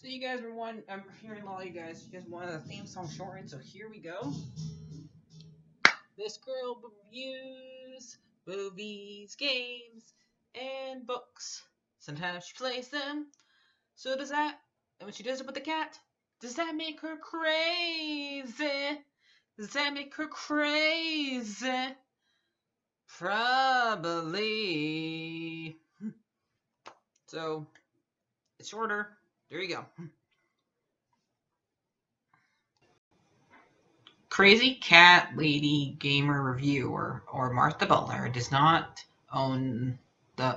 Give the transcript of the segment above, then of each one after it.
So you guys were I'm hearing a lot of you guys wanted a theme song shortened, so here we go. This girl reviews movies, games, and books. Sometimes she plays them. So does that, and when she does it with the cat, does that make her crazy? Does that make her crazy? Probably. So, it's shorter. There you go. Crazy Cat Lady Gamer Reviewer or Martha Butler does not own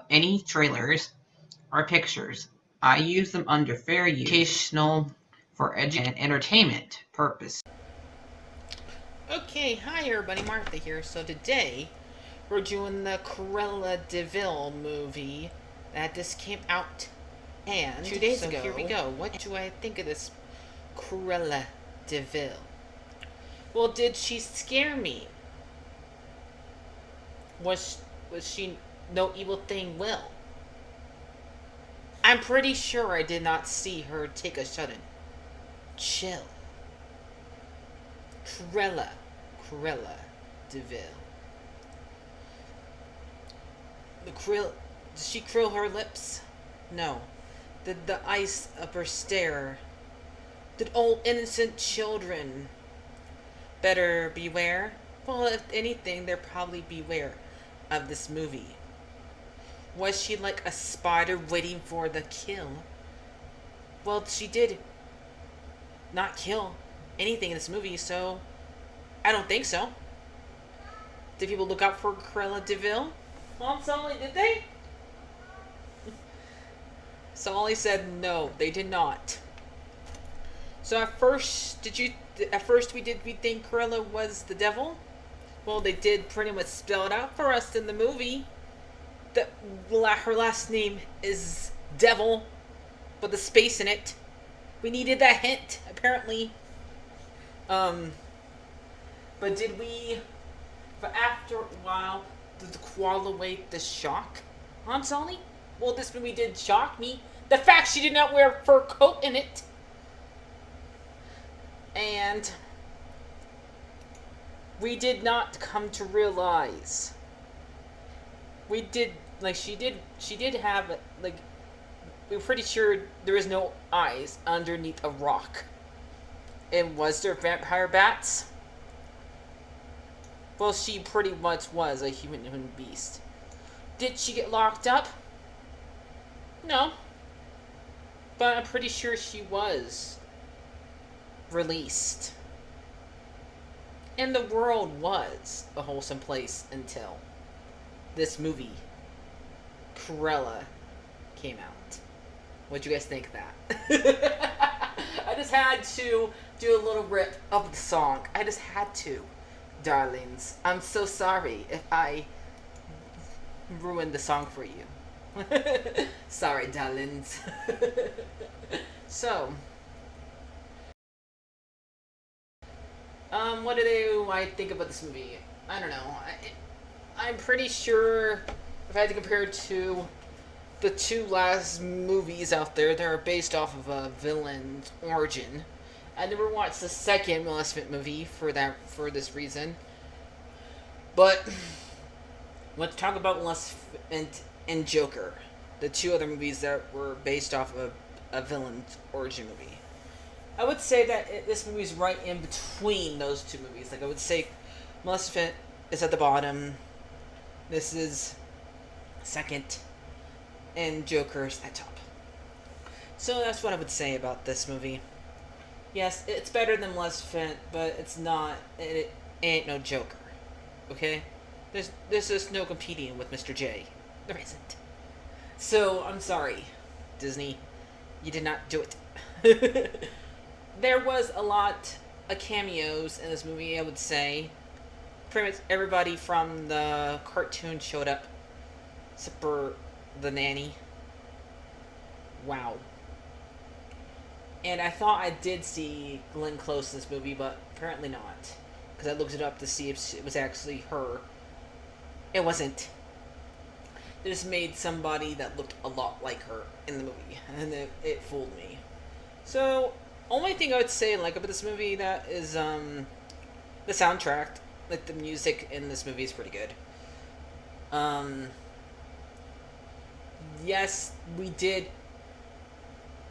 any trailers or pictures. I use them under fair use, educational, for education and entertainment purpose. Okay, hi everybody, Martha here. So today we're doing the Cruella DeVille movie that just came out and 2 days ago. Here we go. What do I think of this Cruella DeVille? Well, did she scare me? Was she no evil thing will? I'm pretty sure I did not see her take a sudden chill. Cruella DeVille. Did she krill her lips? No. Did the ice of her stare? Did all innocent children better beware? Well, if anything, they're probably beware of this movie. Was she like a spider waiting for the kill? Well, she did not kill anything in this movie, so I don't think so. Did people look out for Cruella DeVille? Mom, Sully, did they? Sully said no, they did not. So at first, we think Cruella was the devil? Well, they did pretty much spell it out for us in the movie. That her last name is Devil, with a space in it. We needed that hint, apparently. But after a while, did the koala wait the shock? Huh, Sally? Well, this movie did shock me. The fact she did not wear a fur coat in it. And we did not come to realize. She did have, like, we're pretty sure there is no eyes underneath a rock. And was there vampire bats? Well, she pretty much was a human beast. Did she get locked up? No. But I'm pretty sure she was released. And the world was a wholesome place until this movie, Cruella, came out. What'd you guys think of that? I just had to do a little rip of the song. I just had to. Darlings, I'm so sorry if I ruined the song for you. Sorry, darlings. So, what do I think about this movie? I don't know. I'm pretty sure if I had to compare it to the two last movies out there that are based off of a villain's origin, I never watched the second Maleficent movie for this reason. But let's talk about Maleficent and Joker, the two other movies that were based off of a villain's origin movie. I would say that this movie is right in between those two movies. Like, I would say Maleficent is at the bottom, this is second, and Joker's at top. So that's what I would say about this movie. Yes, it's better than Maleficent, but it's not. It ain't no Joker. Okay, there's just no competing with Mr. J. There isn't. So I'm sorry, Disney, you did not do it. There was a lot of cameos in this movie. I would say pretty much everybody from the cartoon showed up, except for the nanny. Wow. And I thought I did see Glenn Close in this movie, but apparently not. Because I looked it up to see if it was actually her. It wasn't. They just made somebody that looked a lot like her in the movie, and it fooled me. So, only thing I would say like about this movie that is the soundtrack, like the music in this movie is pretty good. Um, yes, we did.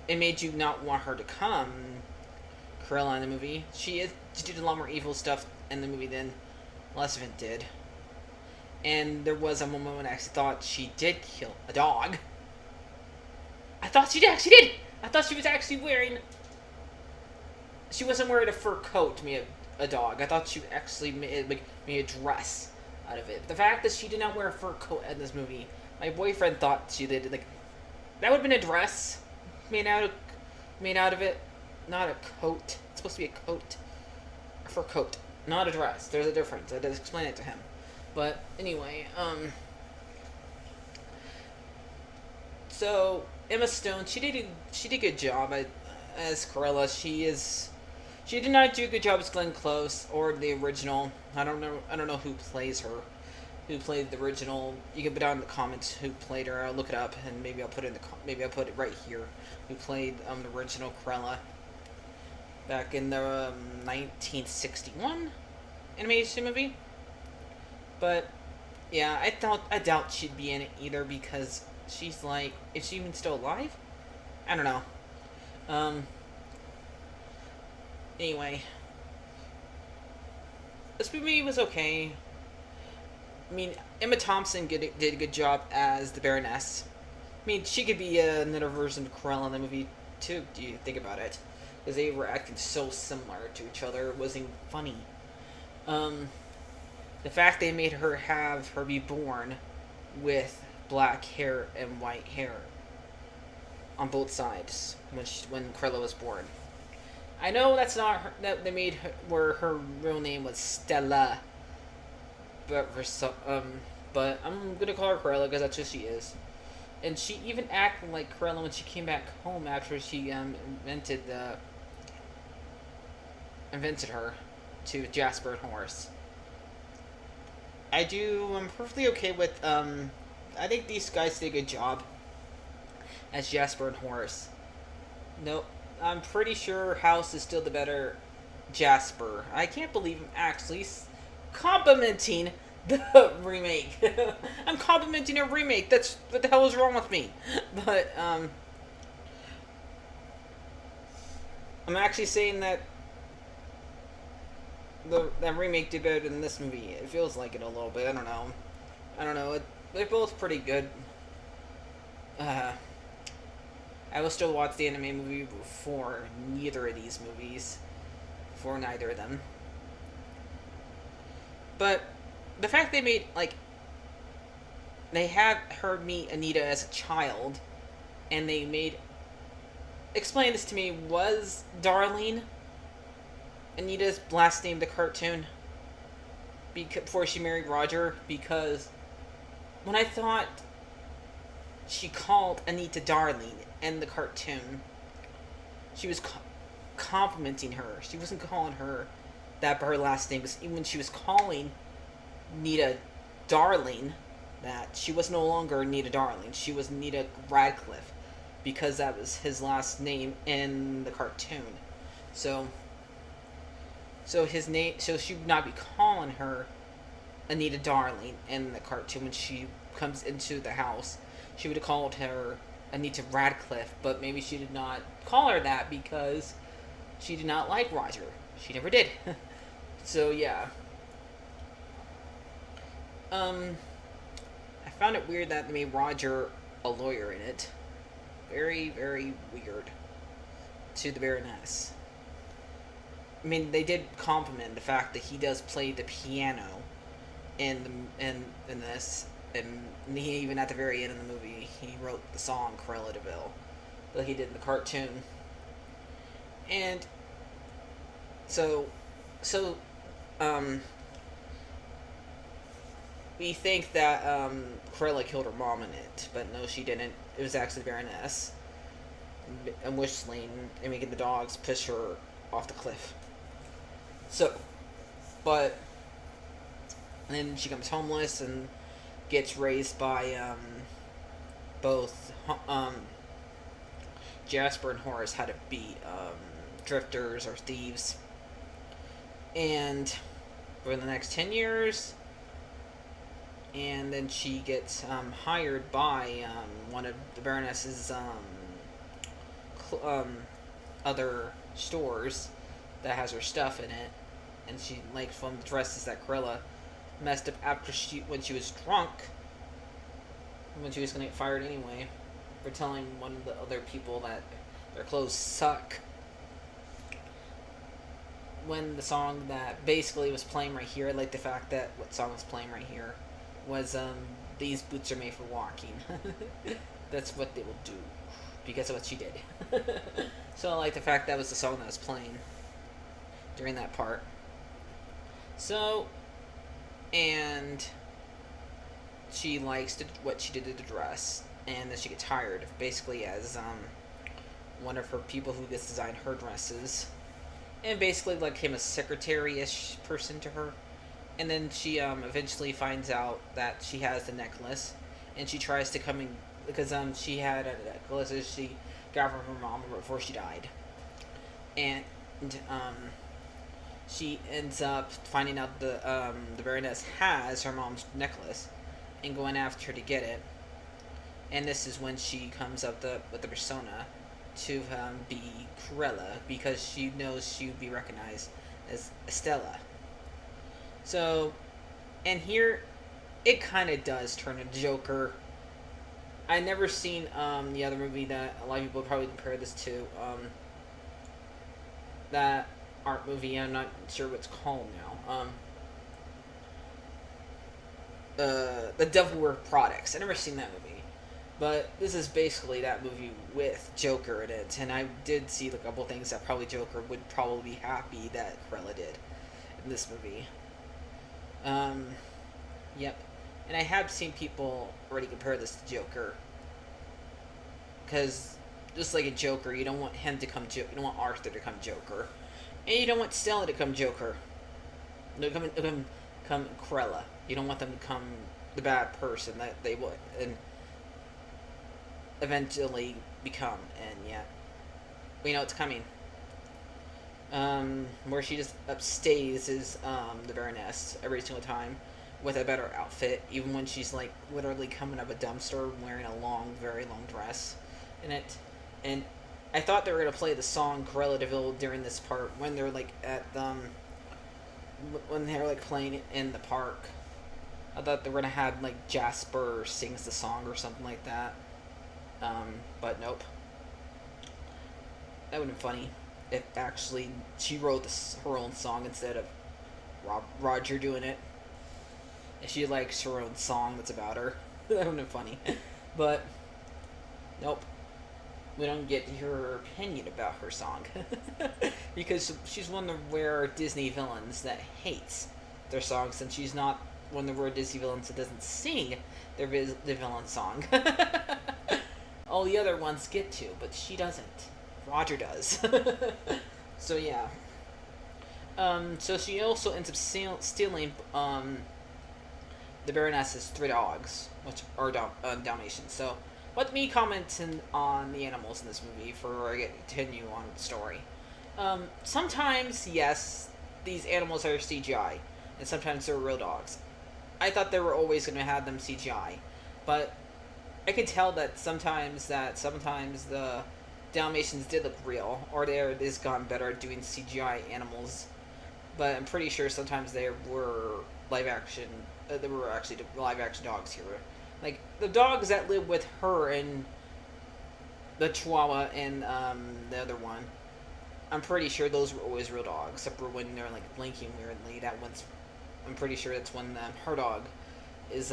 It made you not want her to come. Cruella in the movie, she did a lot more evil stuff in the movie than less of it did. And there was a moment when I actually thought she did kill a dog. I thought she actually did. I thought she was actually wearing. She wasn't wearing a fur coat to me a dog. I thought she actually made a dress out of it. The fact that she did not wear a fur coat in this movie, my boyfriend thought she did. Like that would have been a dress made out of it, not a coat. It's supposed to be a coat, a fur coat, not a dress. There's a difference. I did explain it to him. But anyway, so Emma Stone, she did a good job as Cruella. She did not do a good job as Glenn Close or the original. I don't know who plays her, who played the original. You can put down in the comments who played her. I'll look it up and maybe I'll put it right here. Who played the original Cruella back in the 1961 animation movie. But yeah, I doubt she'd be in it either because she's like, is she even still alive? I don't know. Anyway, this movie was okay. I mean, Emma Thompson did a good job as the Baroness. I mean, she could be another version of Cruella in the movie too. Do you think about it? Because they were acting so similar to each other, it wasn't even funny. The fact they made her be born with black hair and white hair on both sides when Cruella was born. I know that's not her, that they made her, where her real name was Stella, but but I'm gonna call her Cruella because that's who she is. And she even acted like Cruella when she came back home after she invented her to Jasper and Horace. I'm perfectly okay with, I think these guys did a good job as Jasper and Horace. No, I'm pretty sure House is still the better Jasper. I can't believe I'm actually complimenting the remake. I'm complimenting a remake. That's what the hell is wrong with me? But, I'm actually saying that that remake did better than this movie. It feels like it a little bit. I don't know. They're both pretty good. I will still watch the anime movie before neither of these movies. For neither of them. But the fact they made they had her meet Anita as a child, and they made explain this to me, was Darlene Anita's last name the cartoon before she married Roger? Because when I thought she called Anita Darlene in the cartoon, she was complimenting her. She wasn't calling her that by her last name. Even when she was calling Nita Darling, that she was no longer Nita Darling. She was Nita Radcliffe because that was his last name in the cartoon. So his name. So she would not be calling her Anita Darling in the cartoon when she comes into the house. She would have called her Anita Radcliffe, but maybe she did not call her that because she did not like Roger. She never did. So yeah. I found it weird that they made Roger a lawyer in it. Very, very weird. To the Baroness. I mean, they did compliment the fact that he does play the piano in this, and he even at the very end of the movie he wrote the song Cruella de Vil, like he did in the cartoon. And we think that Cruella killed her mom in it, but no, she didn't. It was actually the Baroness and whistling and making the dogs push her off the cliff. So, but then she becomes homeless and gets raised by both Jasper and Horace had to be drifters or thieves. And for the next 10 years, and then she gets hired by one of the Baroness's other stores that has her stuff in it, and she likes one of the dresses that Cruella messed up after when she was drunk, when she was gonna get fired anyway, for telling one of the other people that their clothes suck. When the song that basically was playing right here, I like the fact that what song was playing right here was These Boots Are Made for Walking. That's what they will do, because of what she did. So I like the fact that was the song that was playing during that part. So, and she likes what she did to the dress, and then she gets hired basically as one of her people who gets designed her dresses, and basically like became a secretary-ish person to her. And then she eventually finds out that she has the necklace, and she tries to come in because she had a necklace that she got from her mom before she died, and she ends up finding out the Baroness has her mom's necklace, and going after her to get it. And this is when she comes up with the persona to be Cruella, because she knows she would be recognized as Estella. So, and here, it kind of does turn to Joker. I never seen the other movie that a lot of people would probably compare this to. That art movie, I'm not sure what it's called now. The Devil Wears Products. I never seen that movie, but this is basically that movie with Joker in it. And I did see a couple things that probably Joker would probably be happy that Cruella did in this movie. Yep. And I have seen people already compare this to Joker, because just like a Joker, you don't want him to come you don't want Arthur to come Joker, and you don't want Stella to come Joker. No, come Cruella. You don't want them to come the bad person that they would and eventually become. And yet, we know it's coming. Where she just upstays is the Baroness every single time with a better outfit, even when she's like literally coming out of a dumpster wearing a long, very long dress in it. And I thought they were gonna play the song Cruella de Vil during this part when they're like at when they're like playing it in the park. I thought they were gonna have like Jasper sings the song or something like that. But nope. That would have been funny if actually she wrote her own song instead of Roger doing it. If she likes her own song that's about her, that would have been funny. But nope, we don't get to hear her opinion about her song because she's one of the rare Disney villains that hates their songs, and she's not one of the rare Disney villains that doesn't sing the villain song. All the other ones get to, but she doesn't. Roger does. So yeah. So she also ends up stealing the Baroness's 3 dogs, which are Dalmatians. So let me comment on the animals in this movie before I continue on with the story. Sometimes, yes, these animals are CGI, and sometimes they're real dogs. I thought they were always going to have them CGI, but I could tell that sometimes the Dalmatians did look real, or they're just gotten better at doing CGI animals. But I'm pretty sure sometimes they were live action. There were actually live action dogs here. Like the dogs that live with her and the Chihuahua and the other one. I'm pretty sure those were always real dogs, except for when they're like blinking weirdly. That one's. I'm pretty sure that's when her dog is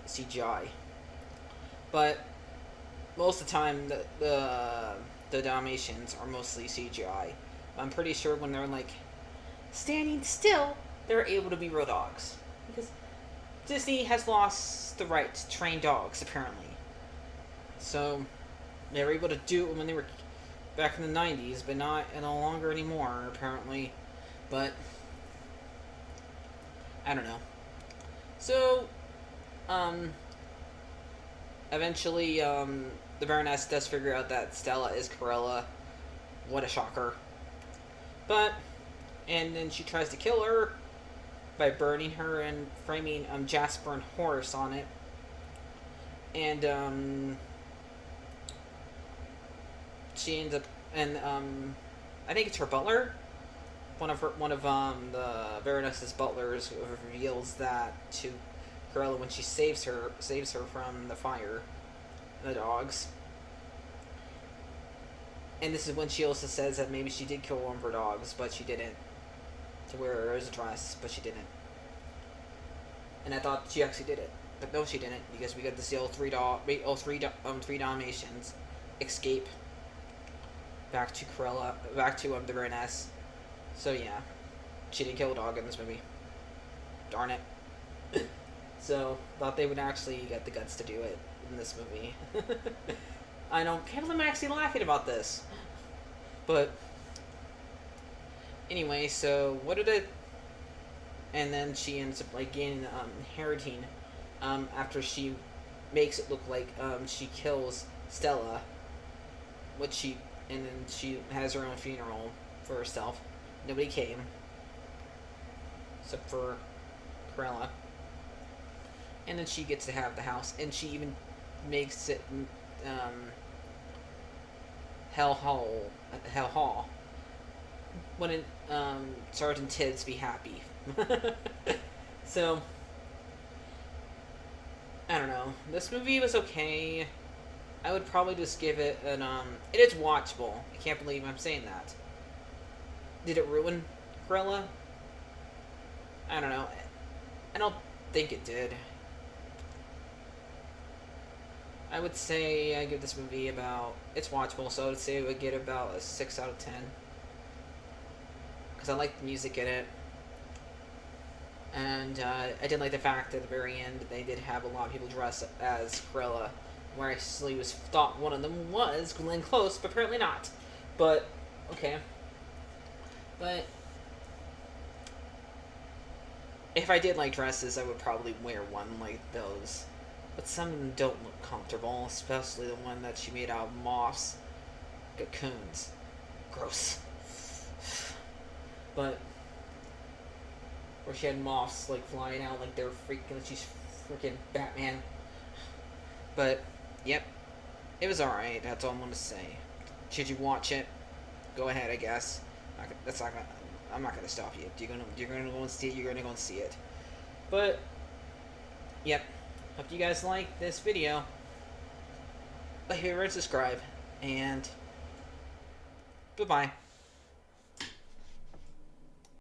CGI. But most of the time, the Dalmatians are mostly CGI. I'm pretty sure when they're like standing still, they're able to be real dogs, because Disney has lost the right to train dogs apparently. So they were able to do it when they were back in the 90s, but not no longer anymore apparently. But I don't know. So eventually the Baroness does figure out that Stella is Cruella. What a shocker. But, and then she tries to kill her by burning her and framing Jasper and Horace on it. And she ends up, and I think it's her butler. One of the Baroness's butlers reveals that to Cruella when she saves her from the fire, the dogs. And this is when she also says that maybe she did kill one of her dogs, but she didn't. To wear her as a dress, but she didn't. And I thought she actually did it, but no, she didn't, because we got to see all three Dalmatians escape back to Cruella, back to the Baroness. So yeah, she didn't kill a dog in this movie. Darn it. So thought they would actually get the guts to do it in this movie. I know, can't believe I'm actually laughing about this. But anyway, so what did it? And then she ends up like gaining inheriting after she makes it look like she kills Stella, and then she has her own funeral for herself. Nobody came except for Cruella. And then she gets to have the house, and she even makes it Hell Hall. Wouldn't Sergeant Tibbs be happy? So I don't know. This movie was okay. I would probably just give it an it is watchable. I can't believe I'm saying that. Did it ruin Cruella? I don't know. I don't think it did. I would say I give this movie about... It's watchable, so I would say I would get about a 6 out of 10. Because I like the music in it. And I did like the fact that at the very end they did have a lot of people dress as Cruella. Where I actually thought one of them was Glenn Close, but apparently not. But, okay. But if I did like dresses, I would probably wear one like those. But some of them don't look comfortable, especially the one that she made out of moths. Cocoons. Gross. But where she had moths like flying out like they're she's freaking Batman. But yep, it was alright. That's all I'm gonna say. Should you watch it? Go ahead, I guess. I'm not gonna stop you. You're gonna go and see it. You're gonna go and see it. But yep. Hope you guys like this video. Like, favorite, subscribe, and goodbye.